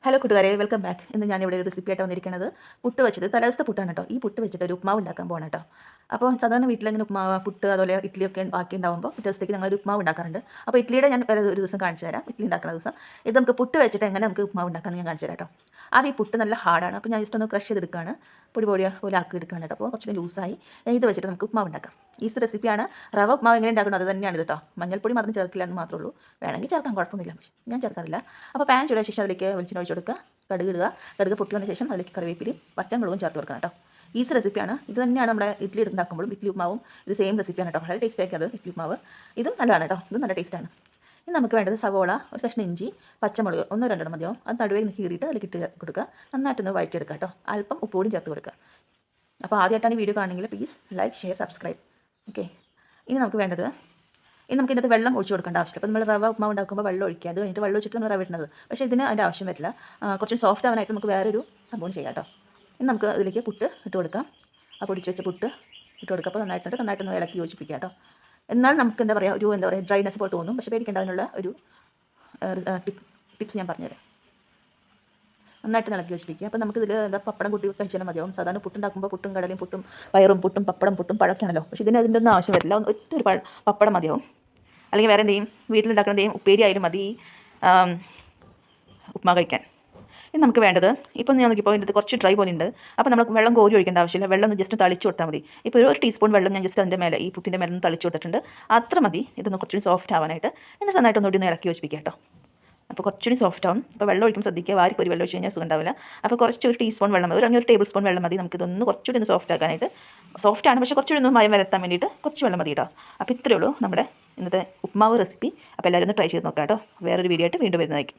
Hello കൂട്ടുകാരെ, welcome back. ഇന്ന് ഞാനിവിടെ ഒരു റെസിപ്പി ആയിട്ട് വന്നിരിക്കുന്നത് പുട്ട് വെച്ചത് തലേദിവസത്തെ പുട്ടാണ് കേട്ടോ. ഈ പുട്ട് വെച്ചിട്ട് ഒരു ഉപ്മാവ് ഉണ്ടാക്കാൻ പോകണം കേട്ടോ. അപ്പോൾ സാധാരണ വീട്ടിലെങ്ങനെ ഉപ്മാവ് പുട്ട് അതുപോലെ ഇഡ്ഡലിയൊക്കെ ബാക്കി ഉണ്ടാകുമ്പോൾ പിറ്റേ ദിവസത്തേക്ക് ഞങ്ങൾ ഒരു ഉപ്മാവ് ഉണ്ടാക്കാറുണ്ട്. അപ്പോൾ ഇഡ്ഡലിയുടെ ഞാൻ ഒരു ദിവസം കാണിച്ചു തരാം. ഇഡ്ഡലി ഉണ്ടാക്കുന്ന ദിവസം ഇത് നമുക്ക് പുട്ട് വെച്ചിട്ട് എങ്ങനെ നമുക്ക് ഉപ്മാവ് ഉണ്ടാക്കാമെന്ന് ഞാൻ കാണിച്ചു തരാം കേട്ടോ. ആദ്യം ഈ പുട്ട് നല്ല ഹാർഡാണ്, അപ്പോൾ ഞാൻ ജസ്റ്റ് ഒന്ന് ക്രഷ് ചെയ്തെടുക്കുകയാണ്, പൊടി പോലെ ആക്കി എടുക്കുകയാണ് കേട്ടോ. അപ്പോൾ കുറച്ചുകൂടി ലൂസായി ഇത് വെച്ചിട്ട് നമുക്ക് ഉപ്മാവ് ഉണ്ടാക്കാം. ഈസി റെസിപ്പിയാണ്. റവ ഉപ്മാവ് എങ്ങനെ ഉണ്ടാക്കണം അത് തന്നെയാണ് കേട്ടോ. മഞ്ഞൾപ്പൊടി മറന്ന് ചേർക്കില്ല എന്ന് മാത്രമേ ഉള്ളൂ. വേണമെങ്കിൽ ചേർക്കാൻ കുഴപ്പമൊന്നുമില്ല, പക്ഷേ ഞാൻ ചേർക്കാറില്ല. അപ്പോൾ പാൻ ചൂടായ ശേഷം അതിലേക്ക് വെളിച്ചെണ്ണ ഒഴിച്ച് കൊടുക്കുക. കടുക് ഇടുക. കടുക് പൊട്ടി വന്ന ശേഷം അതിലേക്ക് കറിവേപ്പിലയും പച്ചമുളകും ചേർത്ത് കൊടുക്കണം കേട്ടോ. ഈസി റെസിപ്പിയാണ്. ഇത് തന്നെയാണ് നമ്മുടെ ഇഡ്ഡലി ഉണ്ടാക്കുമ്പോഴും ഇഡ്ഡലി ഉപ്മാവും ഇത് സെയിം റെസിപ്പിയാണ് കേട്ടോ. വളരെ ടേസ്റ്റ് ആക്കി അത് ഇഡ്ഡലി ഉപ്മാവ്. ഇതും നല്ലതാണ് കേട്ടോ. ഇതും നല്ല ടേസ്റ്റാണ്. ഇനി നമുക്ക് വേണ്ടത് സവോള, ഒരു കഷ്ണം ഇഞ്ചി, പച്ചമുളക് ഒന്നോ രണ്ടെണ്ണം മതിയാവും. അത് നടുവേ കീറിയിട്ട് അതിലേക്ക് ഇട്ട് കൊടുക്കുക. നന്നായിട്ടൊന്ന് വഴറ്റിയെടുക്കുക കേട്ടോ. അല്പം ഉപ്പുകൂടി ചേർത്ത് കൊടുക്കുക. അപ്പോൾ ആദ്യമായിട്ടാണ് ഈ വീഡിയോ കാണുമെങ്കിൽ please like, share, subscribe. Okay, ഇനി നമുക്ക് വേണ്ടത് നമുക്ക് ഇതിനകത്ത് വെള്ളം ഒഴിച്ച് കൊടുക്കേണ്ട ആവശ്യമില്ല. അപ്പോൾ നമ്മൾ റവ ഉപ്മാവ് ഉണ്ടാക്കുമ്പോൾ വെള്ളം ഒഴിക്കുക. അത് കഴിഞ്ഞിട്ട് വെള്ളം ഒഴിച്ചിട്ട് നമ്മൾ റവ ഇടുന്നത്. പക്ഷേ ഇതിന് അതിൻ്റെ ആവശ്യം വരില്ല. കുറച്ച് സോഫ്റ്റ് ആവാനായിട്ട് നമുക്ക് വേറൊരു സംഭവം ചെയ്യാം കേട്ടോ. ഇനി നമുക്ക് അതിലേക്ക് പുട്ട് ഇട്ട് കൊടുക്കാം. ആ പൊടിച്ച് വെച്ച പുട്ട് ഇട്ട് കൊടുക്കുക. അപ്പോൾ നന്നായിട്ടൊന്ന് ഇളക്കി യോജിപ്പിക്കുക കേട്ടോ. എന്നാൽ നമുക്ക് എന്താ പറയുക ഡ്രൈനെസ് പോലെ തോന്നും. പക്ഷേ പേടിക്കേണ്ട, അതിനുള്ള ഒരു ടിപ്സ് ഞാൻ പറഞ്ഞുതരാം. നന്നായിട്ട് ഇളക്കി യോജിപ്പിക്കുക. അപ്പോൾ നമുക്കിതിൽ പപ്പടം കൂട്ടി കഴിച്ചാലും മതിയാവും. സാധാരണ പുട്ടുണ്ടാക്കുമ്പോൾ പുട്ടും കടലയും പുട്ടും പയറും പുട്ടും പപ്പടം പുട്ടും പഴമൊക്കെയാണല്ലോ. പക്ഷേ അതിൻ്റെ ഒന്നും ആവശ്യം വരില്ല. ഒറ്റൊരു പപ്പടം മതിയാവും. അല്ലെങ്കിൽ വേറെ എന്തെങ്കിലും വീട്ടിലുണ്ടാക്കുന്ന എന്തെങ്കിലും ഉപ്പേരി ആയാലും മതി ഉപ്മാ കഴിക്കാൻ. ഇനി നമുക്ക് വേണ്ടത്, ഇപ്പോൾ നമുക്കിപ്പോൾ ഇതിൻ്റെ കുറച്ച് ഡ്രൈ പോലെ ഉണ്ട്. അപ്പോൾ നമ്മൾ വെള്ളം കോരി ഒഴിക്കേണ്ട ആവശ്യമില്ല. വെള്ളം ഒന്ന് ജസ്റ്റ് തളിച്ച് കൊടുത്താൽ മതി. ഇപ്പോൾ ഒരു ടീസ്പൂൺ വെള്ളം ഞാൻ ജസ്റ്റ് അതിൻ്റെ മേലെ ഈ പുട്ടിൻ്റെ മേലെ ഒന്ന് തളിച്ച് കൊടുത്തിട്ടുണ്ട്. അത്ര മതി ഇതൊന്ന് കുറച്ചുകൂടി സോഫ്റ്റ് ആവാനായിട്ട്. എന്നിട്ട് നന്നായിട്ട് ഒന്നുകൂടി ഒന്ന് ഇളക്കി യോജിപ്പിക്കുക കേട്ടോ. അപ്പോൾ കുറച്ചുകൂടി സോഫ്റ്റ് ആവും. അപ്പോൾ വെള്ളം ഒഴിക്കുമ്പോൾ ശ്രദ്ധിക്കുക, വാരിപ്പൊരി വെള്ളം ഒഴിച്ച് കഴിഞ്ഞാൽ സുഖം ഉണ്ടാവില്ല. അപ്പോൾ കുറച്ചൊരു ടീസ്പൂൺ വെള്ളം മതി, ഒരു ടേബിൾ സ്പൂൺ വെള്ളം മതി. നമുക്കിതൊന്ന് കുറച്ചുകൂടി ഒന്ന് സോഫ്റ്റ് ആക്കാനായിട്ട്. സോഫ്റ്റാണ്, പക്ഷേ കുറച്ചുകൂടി ഒന്ന് മയം വരത്താൻ വേണ്ടിയിട്ട് കുറച്ച് വെള്ളം മതി കേട്ടോ. അപ്പോൾ ഇത്രയേ ഉള്ളൂ നമ്മുടെ ഇന്നത്തെ ഉപ്മാവ് റെസിപ്പി. അപ്പോൾ എല്ലാവരും ഒന്ന് ട്രൈ ചെയ്ത് നോക്കാം കേട്ടോ. വേറൊരു വീഡിയോ ആയിട്ട് വീണ്ടും വരുന്നതായിരിക്കും.